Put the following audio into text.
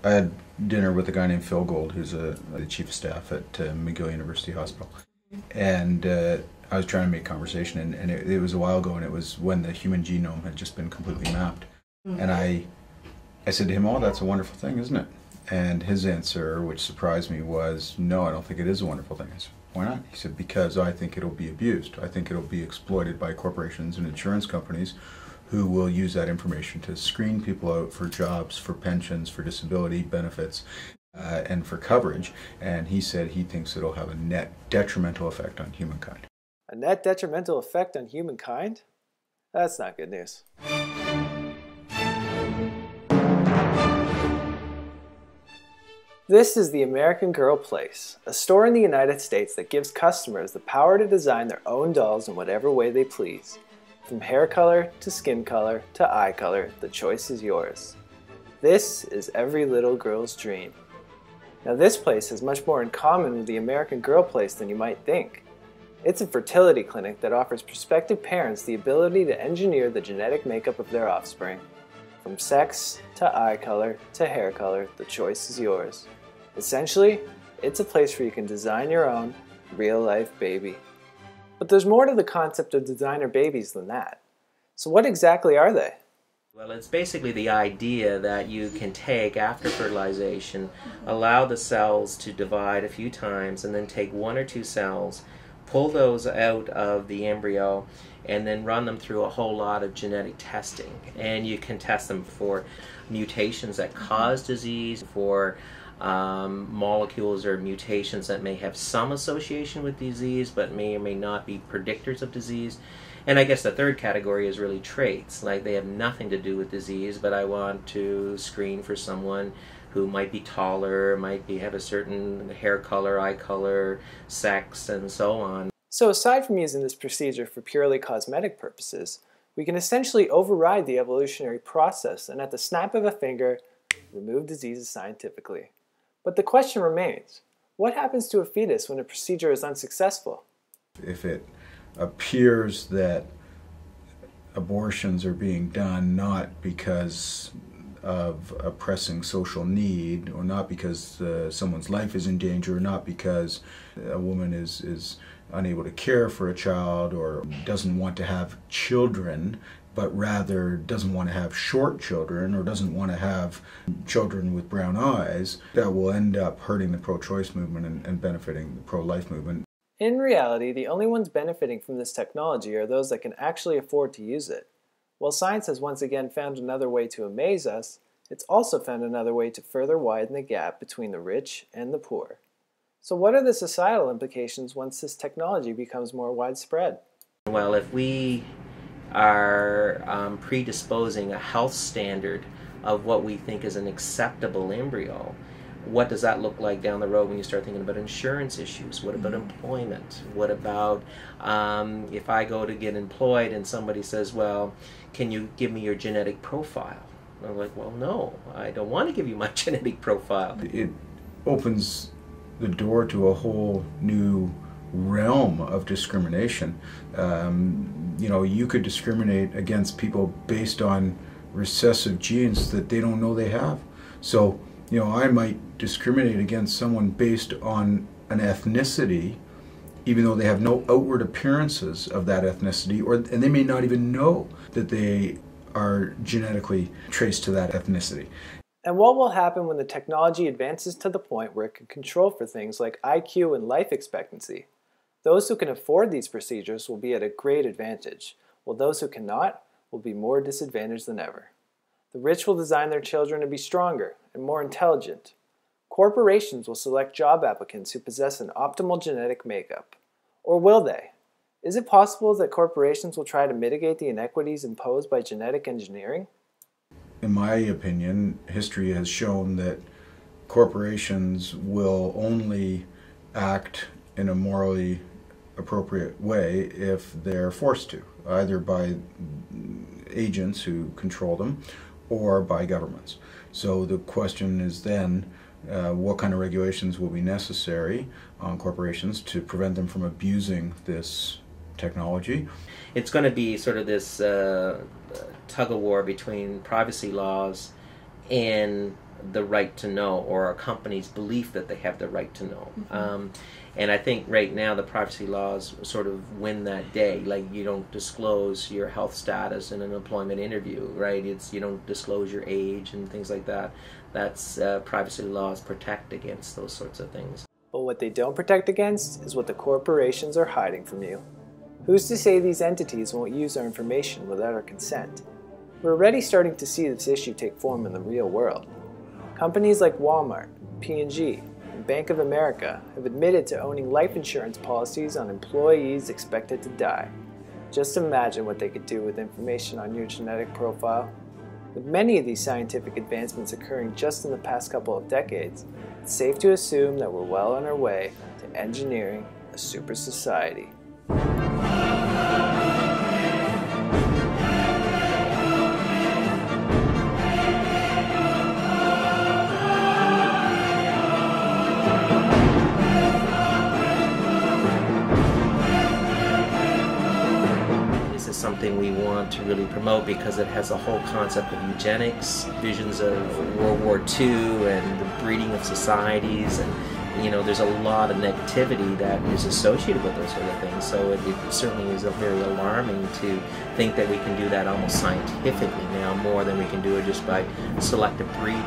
I had dinner with a guy named Phil Gold, who's the chief of staff at McGill University Hospital. And I was trying to make conversation, and it was a while ago, and it was when the human genome had just been completely mapped. And I said to him, "Oh, that's a wonderful thing, isn't it?" And his answer, which surprised me, was, "No, I don't think it is a wonderful thing." I said, "Why not?" He said, "Because I think it'll be abused. I think it'll be exploited by corporations and insurance companies who will use that information to screen people out for jobs, for pensions, for disability benefits, and for coverage." And he said he thinks it'll have a net detrimental effect on humankind. A net detrimental effect on humankind? That's not good news. This is the American Girl Place, a store in the United States that gives customers the power to design their own dolls in whatever way they please. From hair color to skin color to eye color, the choice is yours. This is every little girl's dream. Now this place has much more in common with the American Girl Place than you might think. It's a fertility clinic that offers prospective parents the ability to engineer the genetic makeup of their offspring. From sex to eye color to hair color, the choice is yours. Essentially, it's a place where you can design your own real-life baby. But there's more to the concept of designer babies than that. So what exactly are they? Well, it's basically the idea that you can take, after fertilization, allow the cells to divide a few times, and then take one or two cells, pull those out of the embryo, and then run them through a whole lot of genetic testing. And you can test them for mutations that cause disease, for molecules or mutations that may have some association with disease but may or may not be predictors of disease. And I guess the third category is really traits, like they have nothing to do with disease, but I want to screen for someone who might be taller, have a certain hair color, eye color, sex, and so on. So aside from using this procedure for purely cosmetic purposes, we can essentially override the evolutionary process and at the snap of a finger, remove diseases scientifically. But the question remains, what happens to a fetus when a procedure is unsuccessful? If it appears that abortions are being done not because of a pressing social need, or not because someone's life is in danger, or not because a woman is unable to care for a child or doesn't want to have children, but rather doesn't want to have short children or doesn't want to have children with brown eyes, that will end up hurting the pro-choice movement and benefiting the pro-life movement. In reality, the only ones benefiting from this technology are those that can actually afford to use it. While science has once again found another way to amaze us, it's also found another way to further widen the gap between the rich and the poor. So what are the societal implications once this technology becomes more widespread? Well, if we are predisposing a health standard of what we think is an acceptable embryo, what does that look like down the road when you start thinking about insurance issues? What about employment? What about if I go to get employed and somebody says, well, can you give me your genetic profile? And I'm like, well, no, I don't want to give you my genetic profile. It opens the door to a whole new realm of discrimination. You could discriminate against people based on recessive genes that they don't know they have. So, I might discriminate against someone based on an ethnicity, even though they have no outward appearances of that ethnicity, and they may not even know that they are genetically traced to that ethnicity. And what will happen when the technology advances to the point where it can control for things like IQ and life expectancy? Those who can afford these procedures will be at a great advantage, while those who cannot will be more disadvantaged than ever. The rich will design their children to be stronger and more intelligent. Corporations will select job applicants who possess an optimal genetic makeup. Or will they? Is it possible that corporations will try to mitigate the inequities imposed by genetic engineering? In my opinion, history has shown that corporations will only act in a morally appropriate way if they're forced to, either by agents who control them or by governments. So the question is then, what kind of regulations will be necessary on corporations to prevent them from abusing this technology? It's going to be sort of this tug of war between privacy laws and the right to know, or a company's belief that they have the right to know. And I think right now the privacy laws sort of win that day. Like, you don't disclose your health status in an employment interview, right? You don't disclose your age and things like that. That's privacy laws protect against those sorts of things. But what they don't protect against is what the corporations are hiding from you. Who's to say these entities won't use our information without our consent? We're already starting to see this issue take form in the real world. Companies like Walmart, P&G, and Bank of America have admitted to owning life insurance policies on employees expected to die. Just imagine what they could do with information on your genetic profile. With many of these scientific advancements occurring just in the past couple of decades, it's safe to assume that we're well on our way to engineering a super society. Something we want to really promote because it has a whole concept of eugenics, visions of World War II and the breeding of societies, and there's a lot of negativity that is associated with those sort of things. So it certainly is very alarming to think that we can do that almost scientifically now, more than we can do it just by selective breeding.